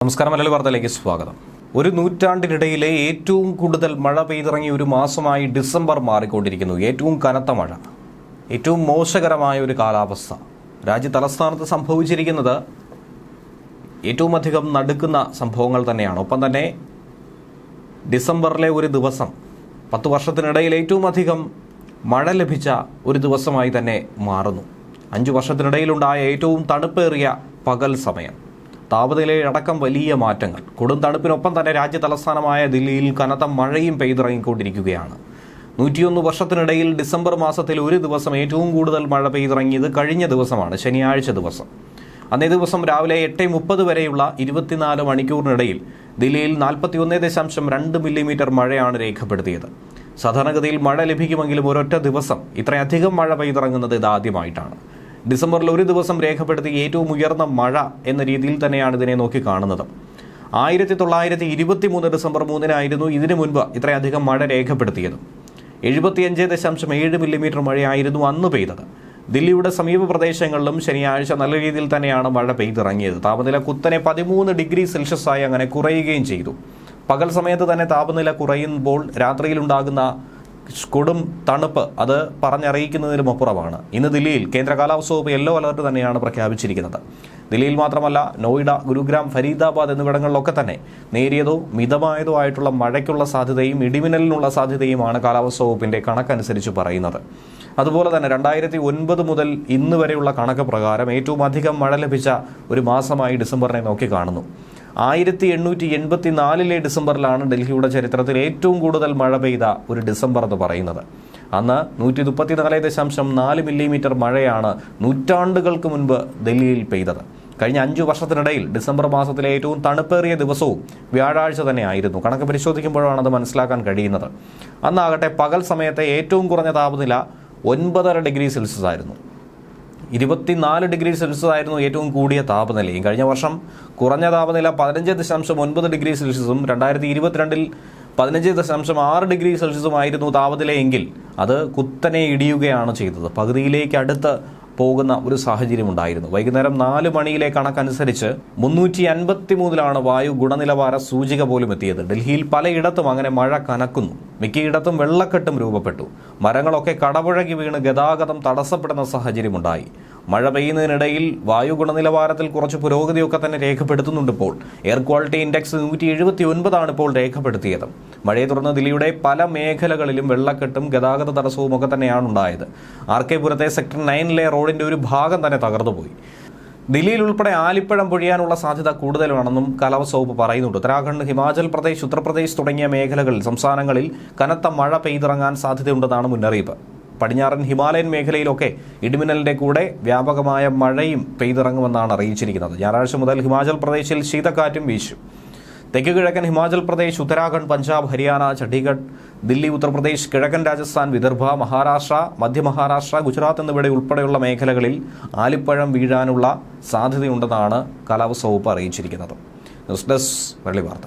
നമസ്കാരം. മലയാളി വാർത്തയിലേക്ക് സ്വാഗതം. ഒരു നൂറ്റാണ്ടിനിടയിലെ ഏറ്റവും കൂടുതൽ മഴ പെയ്തിറങ്ങിയ ഒരു മാസമായി ഡിസംബർ മാറിക്കൊണ്ടിരിക്കുന്നു. ഏറ്റവും കനത്ത മഴ, ഏറ്റവും മോശകരമായ ഒരു കാലാവസ്ഥ രാജ്യ തലസ്ഥാനത്ത് സംഭവിച്ചിരിക്കുന്നത് ഏറ്റവും അധികം നടുക്കുന്ന സംഭവങ്ങൾ തന്നെയാണ്. ഒപ്പം തന്നെ ഡിസംബറിലെ ഒരു ദിവസം 10 വർഷത്തിനിടയിൽ ഏറ്റവും അധികം മഴ ലഭിച്ച ഒരു ദിവസമായി തന്നെ മാറുന്നു. 5 വർഷത്തിനിടയിലുണ്ടായ ഏറ്റവും തണുപ്പേറിയ പകൽ സമയം, താപനിലയടക്കം വലിയ മാറ്റങ്ങൾ, കൊടും തണുപ്പിനൊപ്പം തന്നെ രാജ്യ തലസ്ഥാനമായ ദില്ലിയിൽ കനത്ത മഴയും പെയ്തിറങ്ങിക്കൊണ്ടിരിക്കുകയാണ്. 101 വർഷത്തിനിടയിൽ ഡിസംബർ മാസത്തിൽ ഒരു ദിവസം ഏറ്റവും കൂടുതൽ മഴ പെയ്തിറങ്ങിയത് കഴിഞ്ഞ ദിവസമാണ്, ശനിയാഴ്ച ദിവസം. അന്നേ ദിവസം രാവിലെ 8:30 വരെയുള്ള 24 മണിക്കൂറിനിടയിൽ ദില്ലിയിൽ 41.2 മില്ലിമീറ്റർ മഴയാണ് രേഖപ്പെടുത്തിയത്. സാധാരണഗതിയിൽ മഴ ലഭിക്കുമെങ്കിലും ഒരൊറ്റ ദിവസം ഇത്രയധികം മഴ പെയ്തിറങ്ങുന്നത് ഇതാദ്യമായിട്ടാണ്. ഡിസംബറിൽ ഒരു ദിവസം രേഖപ്പെടുത്തിയ ഏറ്റവും ഉയർന്ന മഴ എന്ന രീതിയിൽ തന്നെയാണ് ഇതിനെ നോക്കി കാണുന്നത്. 1923 ഡിസംബർ 3-നായിരുന്നു ഇതിനു മുൻപ് ഇത്രയധികം മഴ രേഖപ്പെടുത്തിയത്. 75.7 മില്ലിമീറ്റർ മഴയായിരുന്നു അന്ന് പെയ്തത്. ദില്ലിയുടെ സമീപ പ്രദേശങ്ങളിലും ശനിയാഴ്ച നല്ല രീതിയിൽ തന്നെയാണ് മഴ പെയ്തിറങ്ങിയത്. താപനില കുത്തനെ 13 ഡിഗ്രി സെൽഷ്യസായി അങ്ങനെ കുറയുകയും ചെയ്തു. പകൽ സമയത്ത് തന്നെ താപനില കുറയുമ്പോൾ രാത്രിയിലുണ്ടാകുന്ന കൊടും തണുപ്പ് അത് പറഞ്ഞറിയിക്കുന്നതിനും അപ്പുറമാണ്. ഇന്ന് ദില്ലിയിൽ കേന്ദ്ര കാലാവസ്ഥാ വകുപ്പ് യെല്ലോ അലർട്ട് തന്നെയാണ് പ്രഖ്യാപിച്ചിരിക്കുന്നത്. ദില്ലിയിൽ മാത്രമല്ല, നോയിഡ, ഗുരുഗ്രാം, ഫരീദാബാദ് എന്നിവിടങ്ങളിലൊക്കെ തന്നെ നേരിയതോ മിതമായതോ ആയിട്ടുള്ള മഴയ്ക്കുള്ള സാധ്യതയും ഇടിമിന്നലിനുള്ള സാധ്യതയുമാണ് കാലാവസ്ഥാ വകുപ്പിന്റെ കണക്കനുസരിച്ച് പറയുന്നത്. അതുപോലെ തന്നെ 2009 മുതൽ ഇന്ന് വരെയുള്ള കണക്ക് പ്രകാരം ഏറ്റവും അധികം മഴ ലഭിച്ച ഒരു മാസമായി ഡിസംബറിനെ നോക്കി കാണുന്നു. 1884 ഡിസംബറിലാണ് ഡൽഹിയുടെ ചരിത്രത്തിൽ ഏറ്റവും കൂടുതൽ മഴ പെയ്ത ഒരു ഡിസംബർ എന്ന് പറയുന്നത്. അന്ന് 134.4 മില്ലിമീറ്റർ മഴയാണ് നൂറ്റാണ്ടുകൾക്ക് മുൻപ് ഡൽഹിയിൽ പെയ്തത്. കഴിഞ്ഞ 5 വർഷത്തിനിടയിൽ ഡിസംബർ മാസത്തിലെ ഏറ്റവും തണുപ്പേറിയ ദിവസവും വ്യാഴാഴ്ച തന്നെ ആയിരുന്നു. കണക്ക് പരിശോധിക്കുമ്പോഴാണ് അത് മനസ്സിലാക്കാൻ കഴിയുന്നത്. അന്നാകട്ടെ പകൽ സമയത്തെ ഏറ്റവും കുറഞ്ഞ താപനില 9.5 ഡിഗ്രി സെൽഷ്യസ് ആയിരുന്നു. 24 ഡിഗ്രി സെൽഷ്യസ് ആയിരുന്നു ഏറ്റവും കൂടിയ താപനിലയും. കഴിഞ്ഞ വർഷം കുറഞ്ഞ താപനില 15.9 ഡിഗ്രി സെൽഷ്യസും 2022 15.6 ഡിഗ്രി സെൽഷ്യസുമായിരുന്നു താപനിലയെങ്കിൽ അത് കുത്തനെ ഇടിയുകയാണ് ചെയ്തത്. പകുതിയിലേക്ക് അടുത്ത് പോകുന്ന ഒരു സാഹചര്യം ഉണ്ടായിരുന്നു. വൈകുന്നേരം 4 മണിയിലെ കണക്കനുസരിച്ച് 353 വായു ഗുണനിലവാര സൂചിക പോലും എത്തിയത്. ഡൽഹിയിൽ പലയിടത്തും അങ്ങനെ മഴ കനക്കുന്നു. മിക്കയിടത്തും വെള്ളക്കെട്ടും രൂപപ്പെട്ടു. മരങ്ങളൊക്കെ കടപുഴകി വീണ് ഗതാഗതം തടസ്സപ്പെടുന്ന സാഹചര്യമുണ്ടായി. മഴ പെയ്യുന്നതിനിടയിൽ വായു ഗുണനിലവാരത്തിൽ കുറച്ച് പുരോഗതിയൊക്കെ തന്നെ രേഖപ്പെടുത്തുന്നുണ്ട്. ഇപ്പോൾ എയർ ക്വാളിറ്റി ഇൻഡെക്സ് 179 ഇപ്പോൾ രേഖപ്പെടുത്തിയത്. മഴയെ തുടർന്ന് ദില്ലിയുടെ പല മേഖലകളിലും വെള്ളക്കെട്ടും ഗതാഗത തടസ്സവും ഒക്കെ തന്നെയാണ് ഉണ്ടായത്. RK പുരത്തെ സെക്ടർ 9 റോഡിന്റെ ഒരു ഭാഗം തന്നെ തകർന്നുപോയി. ദില്ലിയിൽ ഉൾപ്പെടെ ആലിപ്പഴം പൊഴിയാനുള്ള സാധ്യത കൂടുതലാണെന്നും കാലാവസ്ഥാ വകുപ്പ് പറയുന്നുണ്ട്. ഉത്തരാഖണ്ഡ്, ഹിമാചൽ പ്രദേശ്, ഉത്തർപ്രദേശ് തുടങ്ങിയ മേഖലകളിൽ, സംസ്ഥാനങ്ങളിൽ കനത്ത മഴ പെയ്തിറങ്ങാൻ സാധ്യതയുണ്ടെന്നാണ് മുന്നറിയിപ്പ്. പടിഞ്ഞാറൻ ഹിമാലയൻ മേഖലയിലൊക്കെ ഇടിമിന്നലിന്റെ കൂടെ വ്യാപകമായ മഴയും പെയ്തിറങ്ങുമെന്നാണ് അറിയിച്ചിരിക്കുന്നത്. ഞായറാഴ്ച മുതൽ ഹിമാചൽ പ്രദേശിൽ ശീതക്കാറ്റും വീശും. തെക്ക് കിഴക്കൻ ഹിമാചൽ പ്രദേശ്, ഉത്തരാഖണ്ഡ്, പഞ്ചാബ്, ഹരിയാന, ചണ്ഡീഗഡ്, ദില്ലി, ഉത്തർപ്രദേശ്, കിഴക്കൻ രാജസ്ഥാൻ, വിദർഭ, മഹാരാഷ്ട്ര, മധ്യ മഹാരാഷ്ട്ര, ഗുജറാത്ത് എന്നിവിടെ ഉൾപ്പെടെയുള്ള മേഖലകളിൽ ആലിപ്പഴം വീഴാനുള്ള സാധ്യതയുണ്ടെന്നാണ് കാലാവസ്ഥാ വകുപ്പ് അറിയിച്ചിരിക്കുന്നത്. ന്യൂസ് ഡെസ്ക് മലയാളി വാർത്ത.